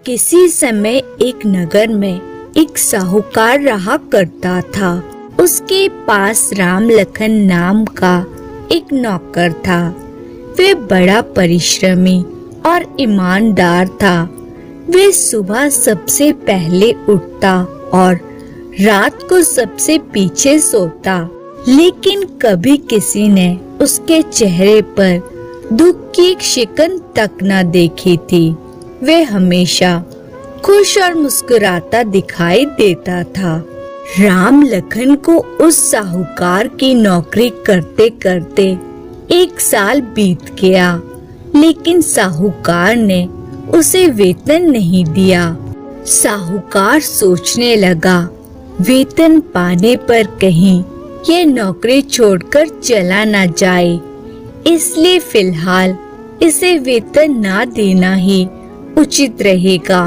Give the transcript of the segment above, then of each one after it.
किसी समय एक नगर में एक साहूकार रहा करता था। उसके पास राम लखन नाम का एक नौकर था। वे बड़ा परिश्रमी और ईमानदार था। वे सुबह सबसे पहले उठता और रात को सबसे पीछे सोता, लेकिन कभी किसी ने उसके चेहरे पर दुख की एक शिकन तक न देखी थी। वे हमेशा खुश और मुस्कुराता दिखाई देता था। राम लखन को उस साहूकार की नौकरी करते करते 1 साल बीत गया, लेकिन साहूकार ने उसे वेतन नहीं दिया। साहूकार सोचने लगा, वेतन पाने पर कहीं ये नौकरी छोड़कर चला न जाए, इसलिए फिलहाल इसे वेतन ना देना ही उचित रहेगा।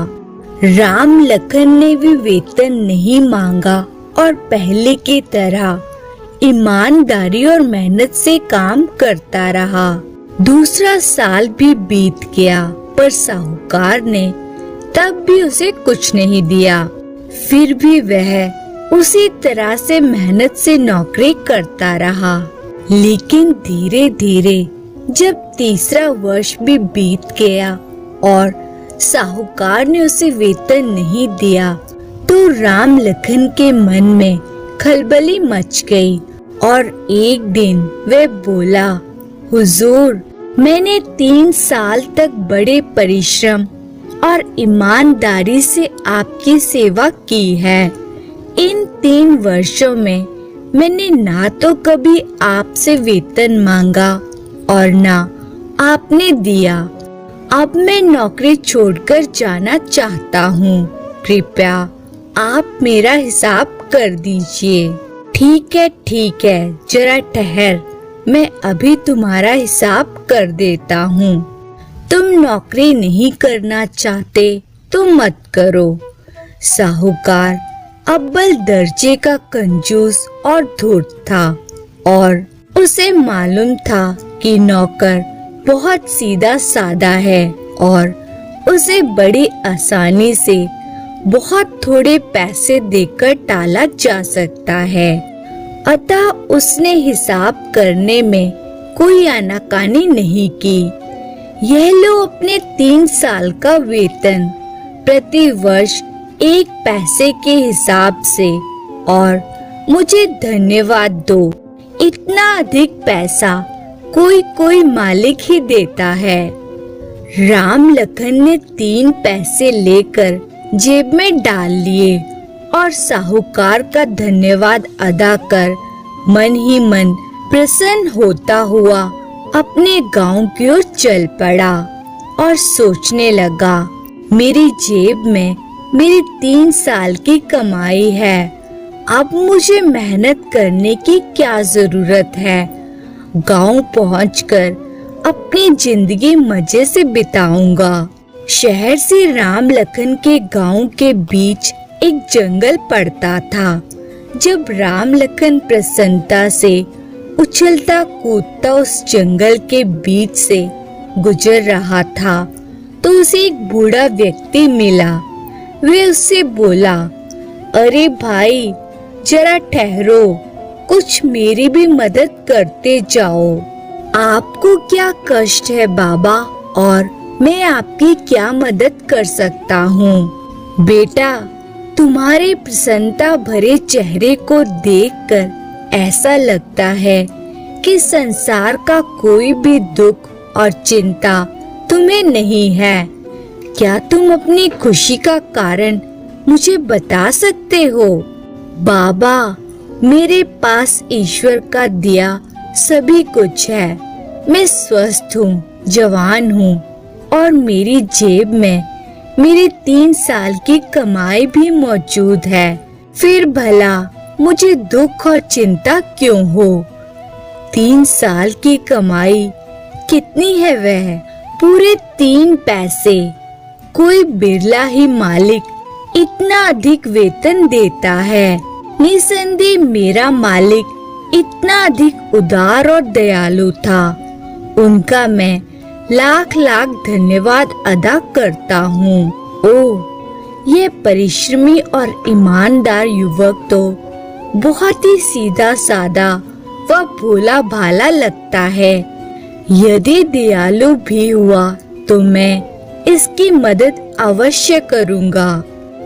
राम लखन ने भी वेतन नहीं मांगा और पहले की तरह ईमानदारी और मेहनत से काम करता रहा। दूसरा साल भी बीत गया, पर साहूकार ने तब भी उसे कुछ नहीं दिया। फिर भी वह उसी तरह से मेहनत से नौकरी करता रहा। लेकिन धीरे धीरे जब तीसरा वर्ष भी बीत गया और साहूकार ने उसे वेतन नहीं दिया, तो राम लखन के मन में खलबली मच गई और एक दिन वह बोला, हुजूर, मैंने 3 साल तक बड़े परिश्रम और ईमानदारी से आपकी सेवा की है। इन 3 वर्षों में मैंने ना तो कभी आपसे वेतन मांगा और ना आपने दिया। अब मैं नौकरी छोड़कर जाना चाहता हूँ। कृपया आप मेरा हिसाब कर दीजिए। ठीक है, जरा ठहर, मैं अभी तुम्हारा हिसाब कर देता हूँ। तुम नौकरी नहीं करना चाहते तो मत करो। साहूकार अव्वल दर्जे का कंजूस और धूर्त था और उसे मालूम था कि नौकर बहुत सीधा साधा है और उसे बड़ी आसानी से बहुत थोड़े पैसे देकर टाला जा सकता है। अतः उसने हिसाब करने में कोई आनाकानी नहीं की। यह लो अपने 3 साल का वेतन, प्रति वर्ष 1 पैसे के हिसाब से, और मुझे धन्यवाद दो। इतना अधिक पैसा कोई मालिक ही देता है। राम लखन ने 3 पैसे लेकर जेब में डाल लिए और साहूकार का धन्यवाद अदा कर मन ही मन प्रसन्न होता हुआ अपने गांव की ओर चल पड़ा और सोचने लगा, मेरी जेब में मेरी 3 साल की कमाई है। अब मुझे मेहनत करने की क्या जरूरत है। गांव पहुंचकर अपनी जिंदगी मजे से बिताऊंगा। शहर से राम लखन के गांव के बीच एक जंगल पड़ता था। जब राम लखन प्रसन्नता से उछलता कूदता उस जंगल के बीच से गुजर रहा था, तो उसे एक बूढ़ा व्यक्ति मिला। वे उससे बोला, अरे भाई, जरा ठहरो, कुछ मेरी भी मदद करते जाओ। आपको क्या कष्ट है बाबा, और मैं आपकी क्या मदद कर सकता हूँ। बेटा, तुम्हारे प्रसन्नता भरे चेहरे को देखकर ऐसा लगता है कि संसार का कोई भी दुख और चिंता तुम्हें नहीं है। क्या तुम अपनी खुशी का कारण मुझे बता सकते हो। बाबा, मेरे पास ईश्वर का दिया सभी कुछ है। मैं स्वस्थ हूँ, जवान हूँ और मेरी जेब में मेरी 3 साल की कमाई भी मौजूद है। फिर भला मुझे दुख और चिंता क्यों हो। 3 साल की कमाई कितनी है वह? पूरे 3 पैसे। कोई बिरला ही मालिक इतना अधिक वेतन देता है। निसंदेह मेरा मालिक इतना अधिक उदार और दयालु था। उनका मैं लाख लाख धन्यवाद अदा करता हूँ। ओह, ये परिश्रमी और ईमानदार युवक तो बहुत ही सीधा साधा व भोला भाला लगता है। यदि दयालु भी हुआ तो मैं इसकी मदद अवश्य करूँगा।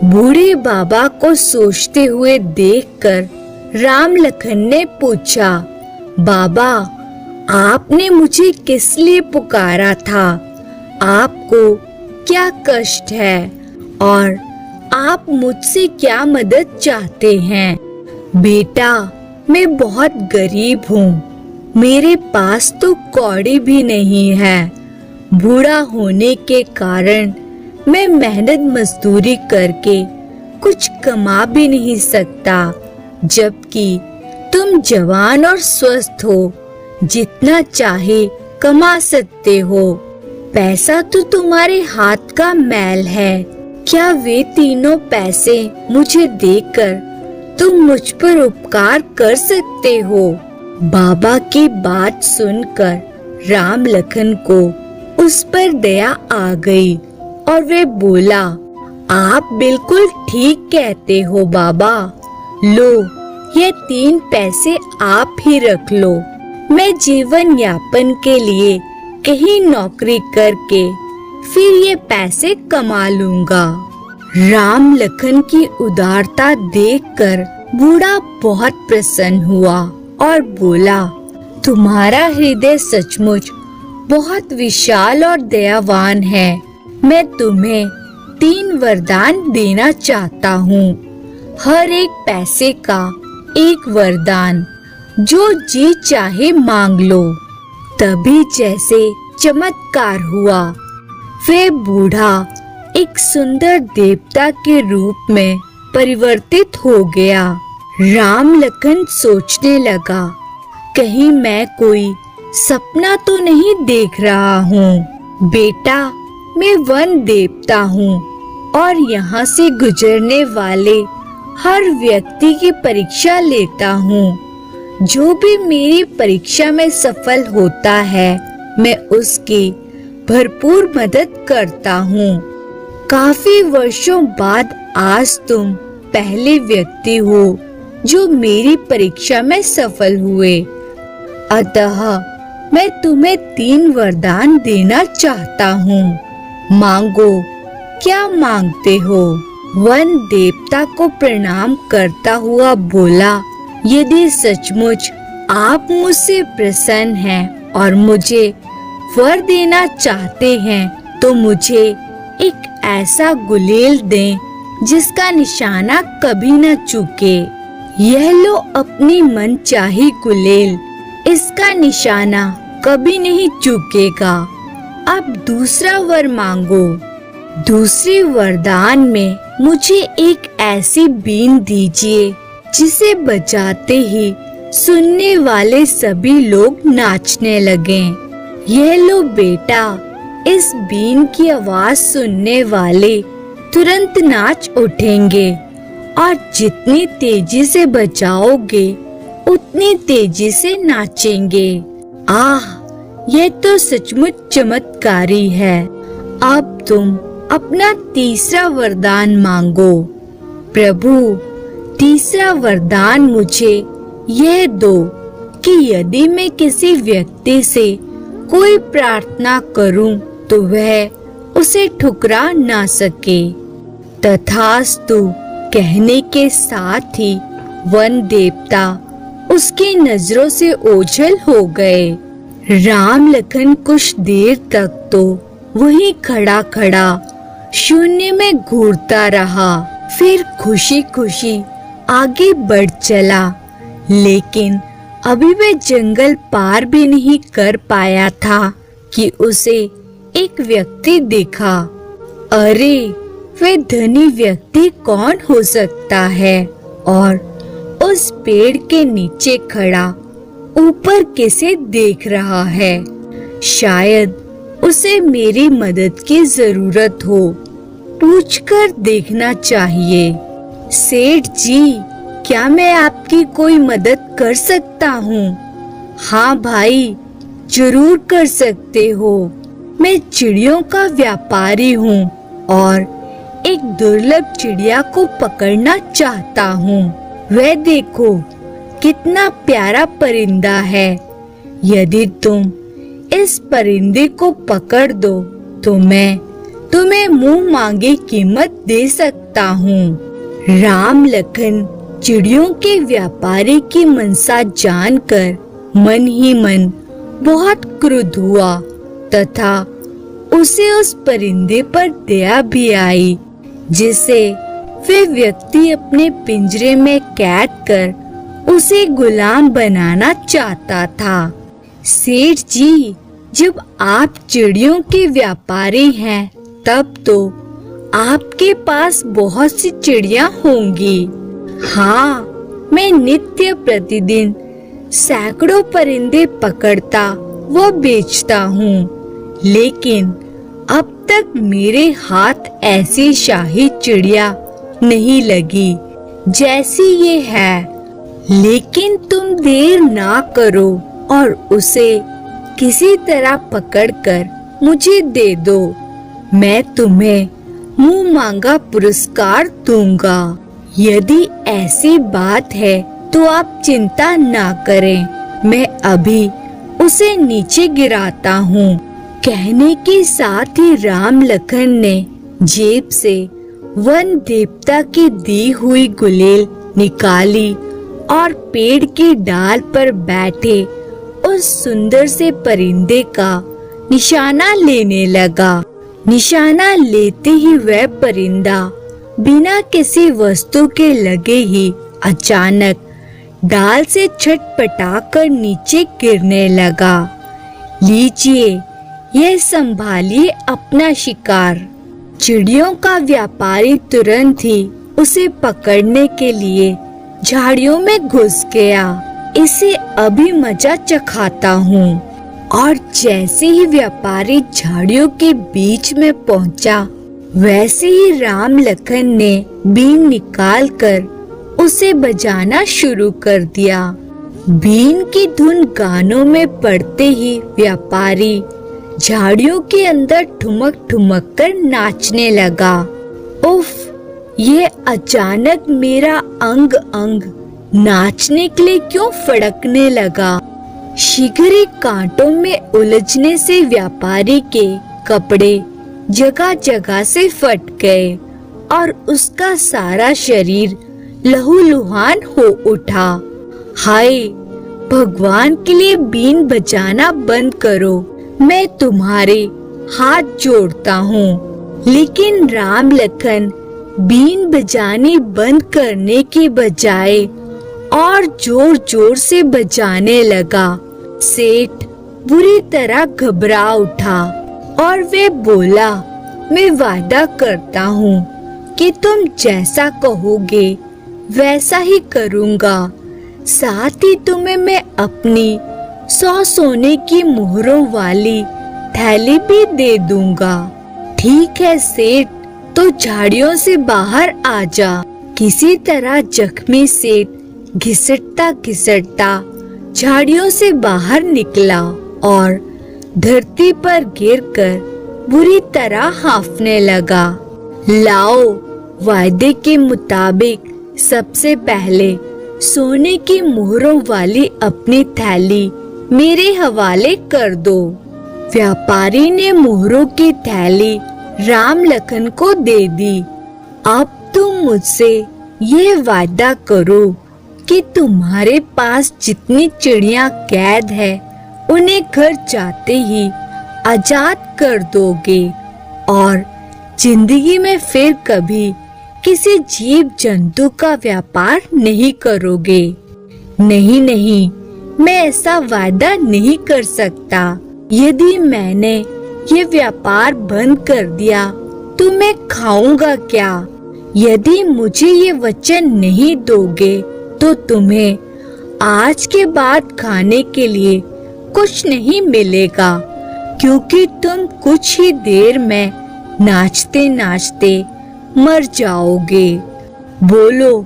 बूढ़े बाबा को सोचते हुए देखकर राम लखन ने पूछा, बाबा, आपने मुझे किस लिए पुकारा था? आपको क्या कष्ट है और आप मुझसे क्या मदद चाहते हैं? बेटा, मैं बहुत गरीब हूँ। मेरे पास तो कौड़ी भी नहीं है। बूढ़ा होने के कारण मैं मेहनत मजदूरी करके कुछ कमा भी नहीं सकता, जबकि तुम जवान और स्वस्थ हो, जितना चाहे कमा सकते हो। पैसा तो तुम्हारे हाथ का मैल है। क्या वे तीनों पैसे मुझे देकर तुम मुझ पर उपकार कर सकते हो? बाबा की बात सुनकर राम लखन को उस पर दया आ गई और वे बोला, आप बिल्कुल ठीक कहते हो बाबा। लो, ये 3 पैसे आप ही रख लो। मैं जीवन यापन के लिए कहीं नौकरी करके फिर ये पैसे कमा लूंगा। राम लखन की उदारता देखकर बूढ़ा बहुत प्रसन्न हुआ और बोला, तुम्हारा हृदय सचमुच बहुत विशाल और दयावान है। मैं तुम्हें 3 वरदान देना चाहता हूँ। हर एक पैसे का एक वरदान, जो जी चाहे मांग लो। तभी जैसे चमत्कार हुआ, वे बूढ़ा एक सुंदर देवता के रूप में परिवर्तित हो गया। राम लखन सोचने लगा, कहीं मैं कोई सपना तो नहीं देख रहा हूँ। बेटा, मैं वन देवता हूँ और यहाँ से गुजरने वाले हर व्यक्ति की परीक्षा लेता हूँ। जो भी मेरी परीक्षा में सफल होता है, मैं उसकी भरपूर मदद करता हूँ। काफी वर्षों बाद आज तुम पहले व्यक्ति हो जो मेरी परीक्षा में सफल हुए। अतः मैं तुम्हें 3 वरदान देना चाहता हूँ। मांगो, क्या मांगते हो? वन देवता को प्रणाम करता हुआ बोला, यदि सचमुच आप मुझसे प्रसन्न हैं और मुझे वर देना चाहते हैं, तो मुझे एक ऐसा गुलेल दें जिसका निशाना कभी न चूके। यह लो अपनी मनचाही गुलेल, इसका निशाना कभी नहीं चूकेगा। अब दूसरा वर मांगो। दूसरे वरदान में मुझे एक ऐसी बीन दीजिए जिसे बजाते ही सुनने वाले सभी लोग नाचने लगें। यह लो बेटा, इस बीन की आवाज सुनने वाले तुरंत नाच उठेंगे और जितनी तेजी से बजाओगे उतनी तेजी से नाचेंगे। आह, यह तो सचमुच चमत्कारी है। अब तुम अपना तीसरा वरदान मांगो। प्रभु, तीसरा वरदान मुझे यह दो कि यदि मैं किसी व्यक्ति से कोई प्रार्थना करूं तो वह उसे ठुकरा ना सके। तथास्तु कहने के साथ ही वन देवता उसकी नजरों से ओझल हो गए। राम लखन कुछ देर तक तो वहीं खड़ा खड़ा शून्य में घूरता रहा, फिर खुशी खुशी आगे बढ़ चला। लेकिन अभी वह जंगल पार भी नहीं कर पाया था कि उसे एक व्यक्ति दिखा। अरे, वह धनी व्यक्ति कौन हो सकता है और उस पेड़ के नीचे खड़ा ऊपर किसे देख रहा है? शायद उसे मेरी मदद की जरूरत हो। पूछकर देखना चाहिए। सेठ जी, क्या मैं आपकी कोई मदद कर सकता हूँ? हाँ भाई, जरूर कर सकते हो। मैं चिड़ियों का व्यापारी हूँ और एक दुर्लभ चिड़िया को पकड़ना चाहता हूँ। वह देखो कितना प्यारा परिंदा है। यदि तुम इस परिंदे को पकड़ दो तो मैं तुम्हें मुंह मांगी कीमत दे सकता हूँ। राम लखन चिड़ियों के व्यापारी की मनसा जानकर मन ही मन बहुत क्रुद्ध हुआ तथा उसे उस परिंदे पर दया भी आई, जिसे वे व्यक्ति अपने पिंजरे में कैद कर उसे गुलाम बनाना चाहता था। सेठ जी, जब आप चिड़ियों के व्यापारी हैं, तब तो आपके पास बहुत सी चिड़िया होंगी। हाँ, मैं नित्य प्रतिदिन सैकड़ों परिंदे पकड़ता व बेचता हूँ, लेकिन अब तक मेरे हाथ ऐसी शाही चिड़िया नहीं लगी जैसी ये है। लेकिन तुम देर ना करो और उसे किसी तरह पकड़कर मुझे दे दो। मैं तुम्हें मुंह मांगा पुरस्कार दूंगा। यदि ऐसी बात है तो आप चिंता ना करें, मैं अभी उसे नीचे गिराता हूँ। कहने के साथ ही राम लखन ने जेब से वन देवता की दी हुई गुलेल निकाली और पेड़ की डाल पर बैठे उस सुंदर से परिंदे का निशाना लेने लगा। निशाना लेते ही वह परिंदा बिना किसी वस्तु के लगे ही अचानक डाल से छटपटाकर नीचे गिरने लगा। लीजिए, यह संभालिए अपना शिकार। चिड़ियों का व्यापारी तुरंत ही उसे पकड़ने के लिए झाड़ियों में घुस गया। इसे अभी मजा चखाता हूँ। और जैसे ही व्यापारी झाड़ियों के बीच में पहुँचा, वैसे ही राम लखन ने बीन निकालकर उसे बजाना शुरू कर दिया। बीन की धुन गानों में पड़ते ही व्यापारी झाड़ियों के अंदर ठुमक ठुमक कर नाचने लगा। उफ, ये अचानक मेरा अंग अंग नाचने के लिए क्यों फड़कने लगा। शीघ्र ही कांटों में उलझने से व्यापारी के कपड़े जगह जगह से फट गए और उसका सारा शरीर लहूलुहान हो उठा। हाय भगवान के लिए बीन बजाना बंद करो, मैं तुम्हारे हाथ जोड़ता हूँ। लेकिन राम लखन बीन बजानी बंद करने के बजाय और जोर जोर से बजाने लगा। सेठ बुरी तरह घबरा उठा और वे बोला, मैं वादा करता हूँ कि तुम जैसा कहोगे वैसा ही करूँगा। साथ ही तुम्हें मैं अपनी 100 सोने की मोहरों वाली थैली भी दे दूंगा। ठीक है सेठ, तो झाड़ियों से बाहर आ जा। किसी तरह जख्मी सेठ घिसटता घिसटता झाड़ियों से बाहर निकला और धरती पर गिरकर बुरी तरह हांफने लगा। लाओ, वायदे के मुताबिक सबसे पहले सोने की मोहरों वाली अपनी थैली मेरे हवाले कर दो। व्यापारी ने मोहरों की थैली राम लखन को दे दी। अब तुम मुझसे ये वादा करो कि तुम्हारे पास जितनी चिड़िया कैद है उन्हें घर जाते ही आजाद कर दोगे और जिंदगी में फिर कभी किसी जीव जंतु का व्यापार नहीं करोगे। नहीं नहीं, मैं ऐसा वादा नहीं कर सकता। यदि मैंने ये व्यापार बंद कर दिया तो मैं खाऊंगा क्या? यदि मुझे ये वचन नहीं दोगे तो तुम्हें आज के बाद खाने के लिए कुछ नहीं मिलेगा, क्योंकि तुम कुछ ही देर में नाचते नाचते मर जाओगे। बोलो,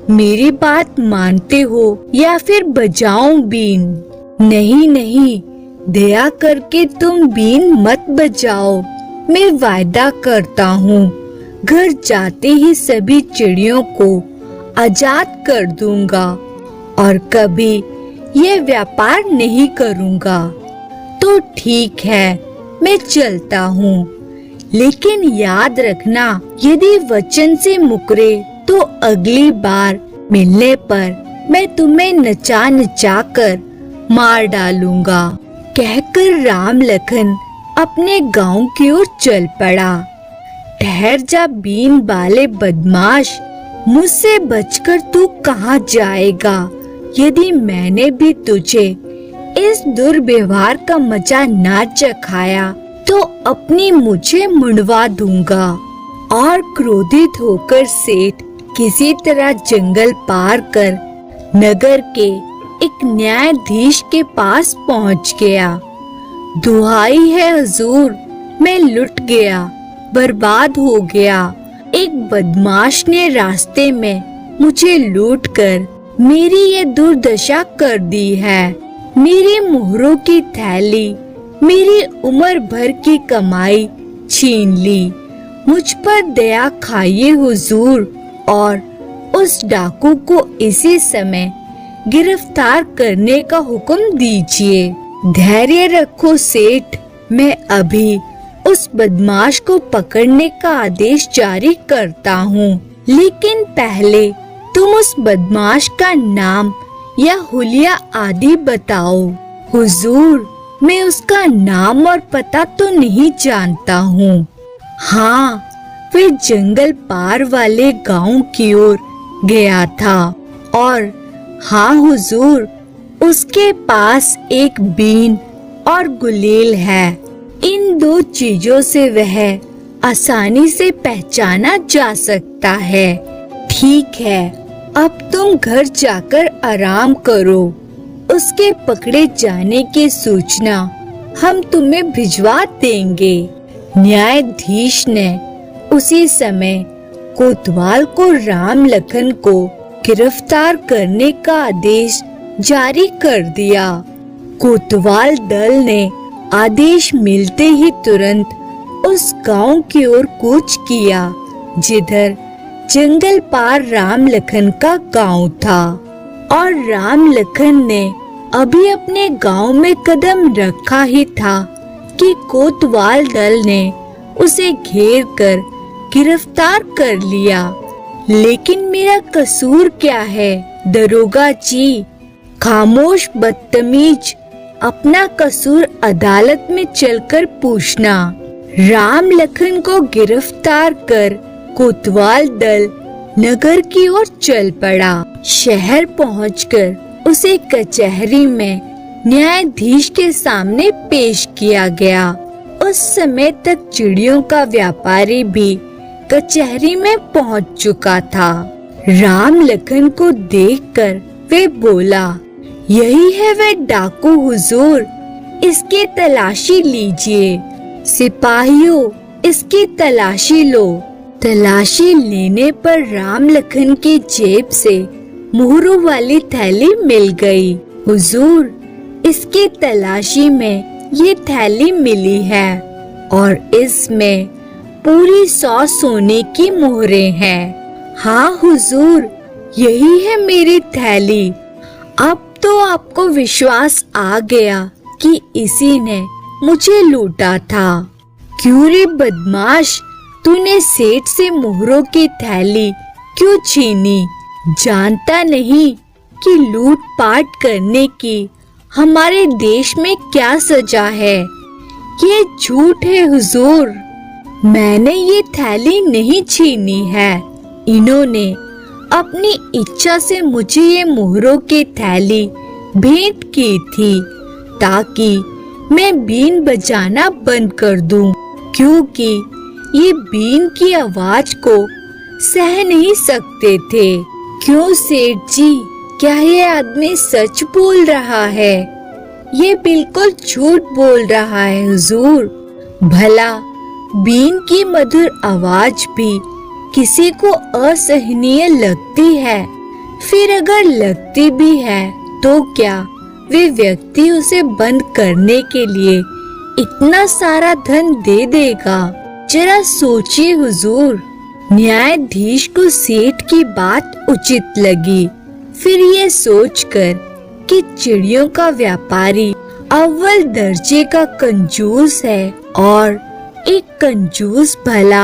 मेरी बात मानते हो या फिर बजाऊं बीन? नहीं नहीं, दया करके तुम बीन मत बजाओ। मैं वायदा करता हूँ घर जाते ही सभी चिड़ियों को आजाद कर दूंगा और कभी ये व्यापार नहीं करूंगा। तो ठीक है, मैं चलता हूँ, लेकिन याद रखना यदि वचन से मुकरे तो अगली बार मिलने पर मैं तुम्हें नचा नचा कर मार डालूंगा। कहकर राम लखन अपने गांव की ओर चल पड़ा। ठहर जा बीन वाले बदमाश, मुझसे बचकर तू कहाँ जाएगा? यदि मैंने भी तुझे इस दुर्व्यवहार का मजा ना चखाया तो अपनी मुझे मुंडवा दूंगा। और क्रोधित होकर सेठ किसी तरह जंगल पार कर नगर के एक न्यायाधीश के पास पहुंच गया। दुहाई है हुजूर, मैं लुट गया, बर्बाद हो गया। एक बदमाश ने रास्ते में मुझे लूटकर मेरी ये दुर्दशा कर दी है। मेरी मोहरों की थैली, मेरी उम्र भर की कमाई छीन ली। मुझ पर दया खाइए हुजूर और उस डाकू को इसी समय गिरफ्तार करने का हुक्म दीजिए। धैर्य रखो सेठ, मैं अभी उस बदमाश को पकड़ने का आदेश जारी करता हूँ। लेकिन पहले तुम उस बदमाश का नाम या हुलिया आदि बताओ। हुजूर, मैं उसका नाम और पता तो नहीं जानता हूँ। हाँ, वह जंगल पार वाले गांव की ओर गया था और हाँ हुजूर, उसके पास एक बीन और गुलेल है। इन दो चीजों से वह आसानी से पहचाना जा सकता है। ठीक है, अब तुम घर जाकर आराम करो। उसके पकड़े जाने की सूचना हम तुम्हें भिजवा देंगे। न्यायाधीश ने उसी समय कोतवाल को राम लखन को गिरफ्तार करने का आदेश जारी कर दिया। कोतवाल दल ने आदेश मिलते ही तुरंत उस गांव की ओर कूच किया जिधर जंगल पार राम लखन का गांव था। और राम लखन ने अभी अपने गांव में कदम रखा ही था कि कोतवाल दल ने उसे घेर कर गिरफ्तार कर लिया। लेकिन मेरा कसूर क्या है दरोगा जी? खामोश बदतमीज, अपना कसूर अदालत में चलकर पूछना। राम लखन को गिरफ्तार कर कोतवाल दल नगर की ओर चल पड़ा। शहर पहुंचकर उसे कचहरी में न्यायाधीश के सामने पेश किया गया। उस समय तक चिड़ियों का व्यापारी भी कचहरी में पहुंच चुका था। राम लखन को देखकर वे बोला, यही है वह डाकू हुजूर, इसकी तलाशी लीजिए। सिपाहियों, इसकी तलाशी लो। तलाशी लेने पर राम लखन की जेब से मोहरों वाली थैली मिल गई। हुजूर, इसकी तलाशी में ये थैली मिली है और इसमें पूरी 100 सोने की मोहरें हैं। हाँ हुजूर, यही है मेरी थैली। अब तो आपको विश्वास आ गया कि इसी ने मुझे लूटा था। क्यों रे बदमाश, तूने सेठ से मोहरों की थैली क्यों छीनी? जानता नहीं कि लूटपाट करने की हमारे देश में क्या सजा है? ये झूठ है हुजूर, मैंने ये थैली नहीं छीनी है। इन्होंने अपनी इच्छा से मुझे ये मोहरों की थैली भेंट की थी ताकि मैं बीन बजाना बंद कर दूं, क्योंकि ये बीन की आवाज को सह नहीं सकते थे। क्यों सेठ जी, क्या ये आदमी सच बोल रहा है? ये बिल्कुल झूठ बोल रहा है हुजूर। भला बीन की मधुर आवाज भी किसी को असहनीय लगती है? फिर अगर लगती भी है तो क्या वे व्यक्ति उसे बंद करने के लिए इतना सारा धन दे देगा? जरा सोचिए हुजूर। न्यायाधीश को सेठ की बात उचित लगी। फिर ये सोचकर कि चिड़ियों का व्यापारी अव्वल दर्जे का कंजूस है और एक कंजूस भला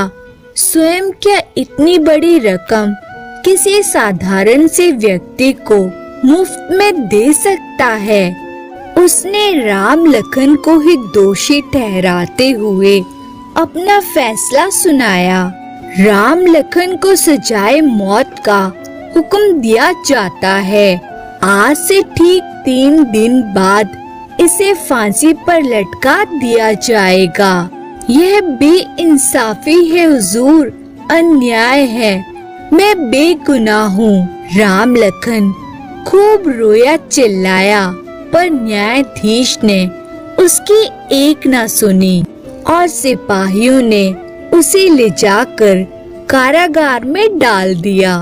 स्वयं क्या इतनी बड़ी रकम किसी साधारण से व्यक्ति को मुफ्त में दे सकता है, उसने राम लखन को ही दोषी ठहराते हुए अपना फैसला सुनाया। राम लखन को सजाए मौत का हुक्म दिया जाता है। आज से ठीक 3 दिन बाद इसे फांसी पर लटका दिया जाएगा। यह बेइंसाफी है हुजूर, अन्याय है। मैं बेगुनाह हूँ। राम लखन खूब रोया चिल्लाया, पर न्यायाधीश ने उसकी एक न सुनी और सिपाहियों ने उसे ले जाकर कारागार में डाल दिया।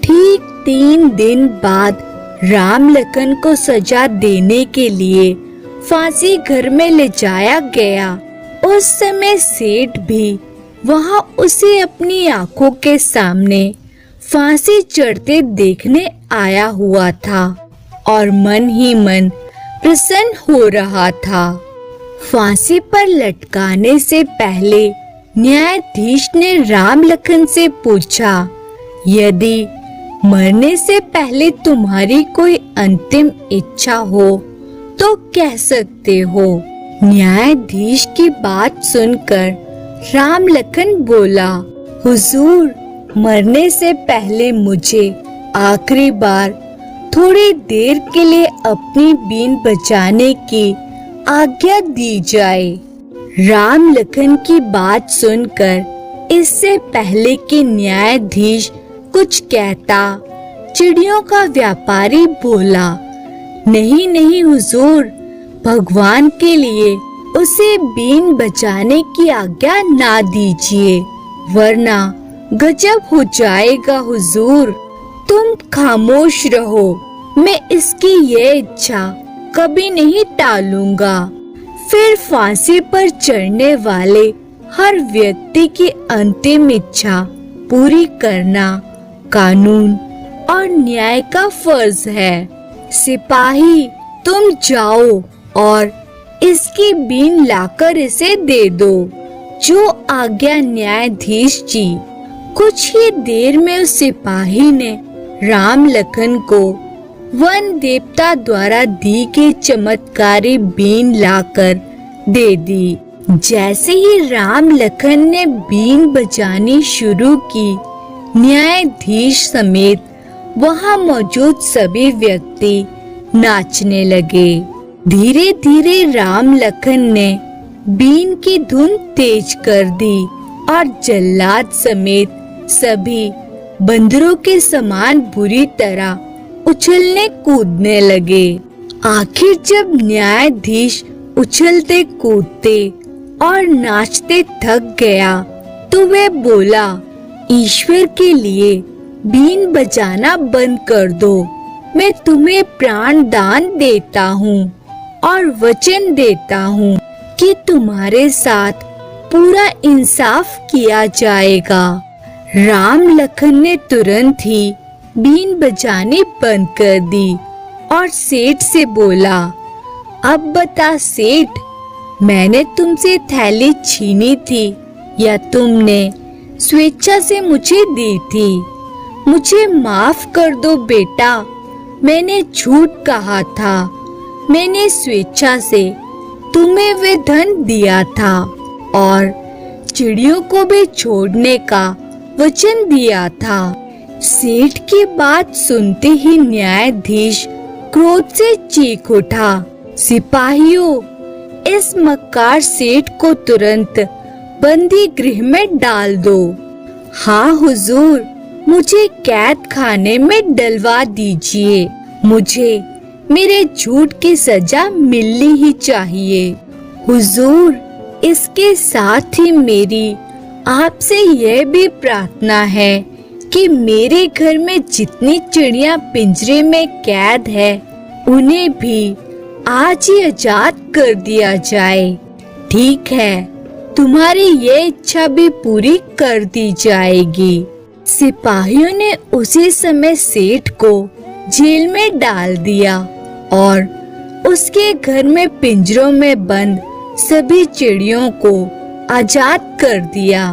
ठीक 3 दिन बाद राम लखन को सजा देने के लिए फांसी घर में ले जाया गया। उस समय सेठ भी वहां उसे अपनी आंखों के सामने फांसी चढ़ते देखने आया हुआ था और मन ही मन प्रसन्न हो रहा था। फांसी पर लटकाने से पहले न्यायाधीश ने राम लखन से पूछा, यदि मरने से पहले तुम्हारी कोई अंतिम इच्छा हो तो कह सकते हो। न्यायाधीश की बात सुनकर राम लखन बोला, हुजूर, मरने से पहले मुझे आखिरी बार थोड़ी देर के लिए अपनी बीन बजाने की आज्ञा दी जाए। राम लखन की बात सुनकर इससे पहले कि न्यायाधीश कुछ कहता, चिड़ियों का व्यापारी बोला, नहीं नहीं हुजूर, भगवान के लिए उसे बीन बजाने की आज्ञा ना दीजिए, वरना गजब हो जाएगा हुजूर। तुम खामोश रहो, मैं इसकी ये इच्छा कभी नहीं टालूंगा। फिर फांसी पर चढ़ने वाले हर व्यक्ति की अंतिम इच्छा पूरी करना कानून और न्याय का फर्ज है। सिपाही, तुम जाओ और इसकी बीन लाकर इसे दे दो। जो आज्ञा न्यायाधीश जी। कुछ ही देर में उस सिपाही ने राम लखन को वन देवता द्वारा दी गई चमत्कारी बीन लाकर दे दी। जैसे ही राम लखन ने बीन बजानी शुरू की, न्यायाधीश समेत वहां मौजूद सभी व्यक्ति नाचने लगे। धीरे धीरे राम लखन ने बीन की धुन तेज कर दी और जल्लाद समेत सभी बंदरों के समान बुरी तरह उछलने कूदने लगे। आखिर जब न्यायाधीश उछलते कूदते और नाचते थक गया तो वह बोला, ईश्वर के लिए बीन बजाना बंद कर दो। मैं तुम्हें प्राण दान देता हूँ और वचन देता हूँ कि तुम्हारे साथ पूरा इंसाफ किया जाएगा। राम लखन ने तुरंत ही बीन बजानी बंद कर दी और सेठ से बोला, अब बता सेठ, मैंने तुमसे थैली छीनी थी या तुमने स्वेच्छा से मुझे दी थी? मुझे माफ कर दो बेटा, मैंने झूठ कहा था। मैंने स्वेच्छा से तुम्हें वे धन दिया था और चिड़ियों को भी छोड़ने का वचन दिया था। सेठ की बात सुनते ही न्यायाधीश क्रोध से चीख उठा, सिपाहियों, इस मक्कार सेठ को तुरंत बंदी गृह में डाल दो। हाँ हुजूर, मुझे कैद खाने में डलवा दीजिए। मुझे मेरे झूठ की सजा मिलनी ही चाहिए। हुजूर, इसके साथ ही मेरी आपसे यह भी प्रार्थना है कि मेरे घर में जितनी चिड़िया पिंजरे में कैद है, उन्हें भी आज ही आजाद कर दिया जाए। ठीक है, तुम्हारी ये इच्छा भी पूरी कर दी जाएगी। सिपाहियों ने उसी समय सेठ को जेल में डाल दिया और उसके घर में पिंजरों में बंद सभी चिड़ियों को आजाद कर दिया।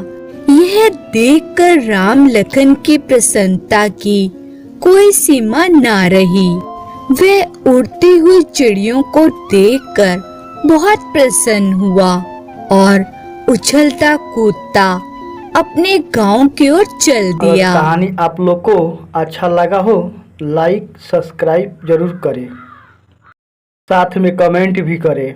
यह देखकर राम लखन की प्रसन्नता की कोई सीमा ना रही। वह उड़ती हुई चिड़ियों को देखकर बहुत प्रसन्न हुआ और उछलता कूदता अपने गांव की ओर चल दिया। अगर कहानी आप लोग को अच्छा लगा हो, लाइक सब्सक्राइब जरूर करें, साथ में कमेंट भी करें।